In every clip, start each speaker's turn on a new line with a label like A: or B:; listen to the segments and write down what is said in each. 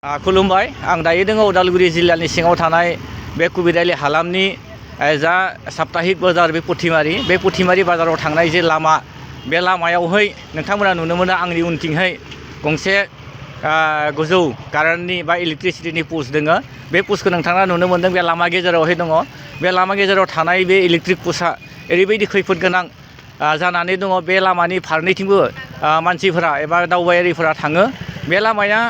A: खुलुमबाय आं दायो दङ उदालगुरि जिल्लानि सिङाव थानाय बे कुबिराइलि हालामनि जा साप्ताहिक बाजार बे पुथिमारि बाजाराव थांनाय जे लामा बे लामायावहाय नोंथांमोना नुनो मोनो आंनि उनथिंहाय गंसे गोजौ कारेन्टनि बा इलेक्ट्रिसिटिनि पस्ट दङ बे पस्टखौ नोंथाङा नुनो मोनदों बे लामा गेजेरावहाय दङ बे लामा गेजेराव थानाय बे इलेक्ट्रिक पस्टआ ओरैबायदि खैफोद गोनां जानानै दङ बे लामानि फारनैथिंबो मानसिफोरा एबा दावबायारिफोरा थाङो बे लामाया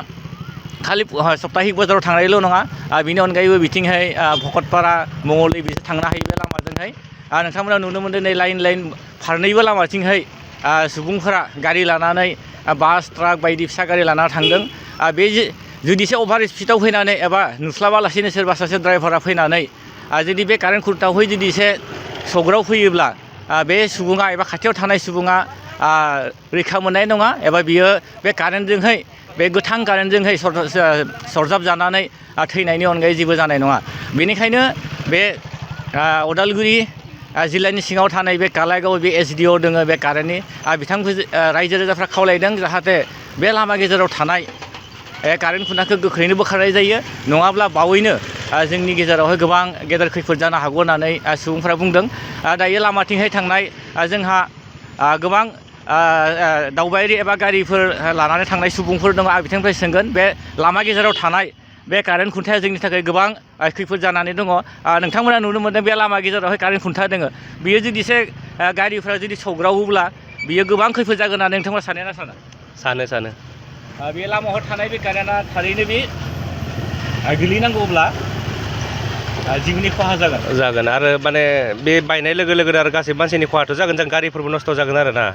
A: खालि सप्ताहिक बाजाराव थांनायल' नङा बिनि अनगायैबो बिथिंहाय भकतपारा मंगलदै बिसोर थांनो हायो बे लामाजोंहाय नोंथांमोना नुनो मोनदों नै लाइन फारनैबो लामाथिंहाय सुबुंफोरा गारि लानानै बास ट्राक बायदि फिसा गारि लाना थांदों बे जुदिसो अभार स्पिडआव फैनानै एबा नुस्लाबालासिनो सोरबा सासे ड्राइभारा फैनानै जुदि बे कारेन्ट खुन्थायावहाय जुदि एसे सौग्राव फैयोब्ला बे सुबुङा एबा खाथियाव थानाय सुबुङा रैखा मोननाय नङा एबा बियो बे कारेन्टजोंहाय बे गोथां कारेन्टजोंहाय सरजाब जानानै थैनायनि अनगायै जेबो जानाय नङा बेनिखायनो बे उदालगुरि जिल्लानि सिङाव थानाय बे कालाइगाव बे SDO दङ बे कारेन्टनि बिथांखौ रायजो राजाफ्रा खावलायदों जाहाथे बे लामा गेजेराव थानाय कारेन्ट खुन्थाखौ गोख्रैनो बोखारनाय जायो नङाब्ला बावैनो जोंनि गेजेरावहाय गोबां गेदेर खैफोद जानो हागौ होननानै सुबुंफ्रा बुंदों दायो लामाथिंहाय थांनाय जोंहा गोबां दावबायारि एबा गारिफोर लानानै थांनाय सुबुंफोर दङ आं बिथांनिफ्राय सोंगोन बे लामा गेजेराव थानाय बे कारेन्ट खुन्थाया जोंनि थाखाय गोबां खैफोद जानानै दङ नोंथांमोना नुनो मोनदों बे लामा गेजेरावहाय कारेन्ट खुन्था दङ बियो जुदिसे गारिफ्रा जुदि सौग्रावोब्ला बियो गोबां खैफोद जागोन होननानै नोंथांमोना सानो ना सानो बे लामायाव थानाय बे कारेन्टआ थारैनो बे गोलैनांगौब्ला जिउनि खहा जागोन आरो माने बे बायनाय लोगो लोगोनो आरो गासैबो मानसिनि खहाथ' जागोन जों गारिफोरबो नस्थ' जागोन आरो ना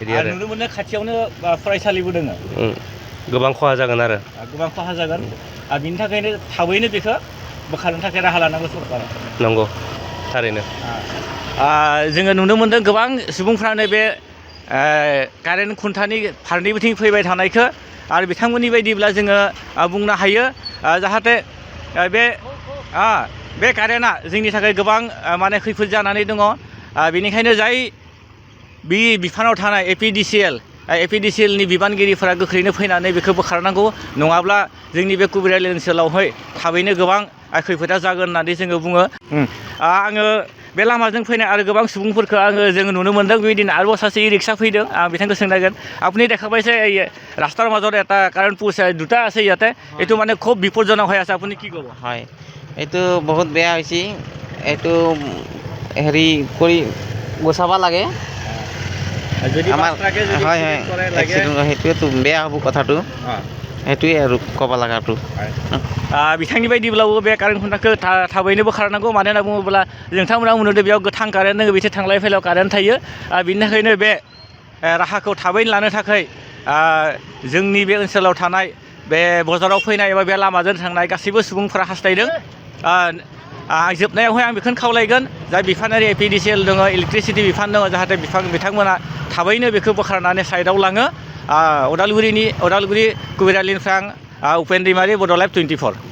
A: बिदि आरो नुनो मोनो खाथियावनो फरायसालिबो दङ गोबां खहा जागोन बिनि थाखायनो थाबैनो बेखौ बोखारनो थाखाय राहा लानांगौ सरकारा नंगौ थारैनो जोङो नुनो मोनदों गोबां सुबुंफ्रानो बे कारेन्ट खुन्थानि फारनैथिं फैबाय थानायखौ आरो बिथांमोननि बायदिब्ला जोङो बुंनो हायो जाहाथे बे कारेन्टआ जोंनि थाखाय गोबां माने खैफोद जानानै दङ बेनिखायनो जाय बे बिफानाव थानाय APDCL नि बिबानगिरिफोरा गोख्रैनो फैनानै बेखौ बोखारनांगौ नङाब्ला जोंनि बे कुबिराइलि ओनसोलावहाय थाबैनो गोबां खैफोदा जागोन होननानै जोङो बुङो आङो बे लामाजों फैनाय आरो गोबां सुबुंफोरखौ जोङो नुनो मोनदों बेबायदिनो आरोबाव सासे रिक्सा फैदों आं बिथांखौ सोंनांगोन আপুনি দেখা পাইছে এই ৰাস্তাৰ মাজত এটা কাৰেণ্ট পোষ্ট দুটা আছে ইয়াতে এইটো মানে খুব বিপদজনক হৈ আছে আপুনি কি ক'ব
B: হয় এইটো বহুত বেয়া হৈছে এইটো হেৰি কৰি গুচাব লাগে আমাৰ হয় এক্সিডেণ্ট সেইটোৱেতো বেয়া হ'ব কথাটো সেইটোৱে আৰু ক'ব লগাটো
A: बिथांनि बायदिब्लाबो बे कारेन्ट खुन्थाखौ थाबैनो बोखारनांगौ मानो होनना बुङोब्ला नोंथांमोना नुदों बेयाव गोथां कारेन्ट दङ बिथिं थांलाय फैलायाव कारेन्ट थायो बिनि थाखायनो बे राहाखौ थाबैनो लानो थाखाय जोंनि बे ओनसोलाव थानाय बे बाजाराव फैनाय एबा बे लामाजों थांनाय गासैबो सुबुंफोरा हास्थायदों जोबनायावहाय आं बेखौनो खावलायगोन जाय बिफानारि APDCL दङ इलेक्ट्रिसिटि बिफान दङ जाहाथे बिथांमोना थाबैनो बेखौ बोखारनानै साइडआव लाङो उदालगुरि कुबिराइलिनिफ्राय आं उपेन दैमारि बड' लाइभ 24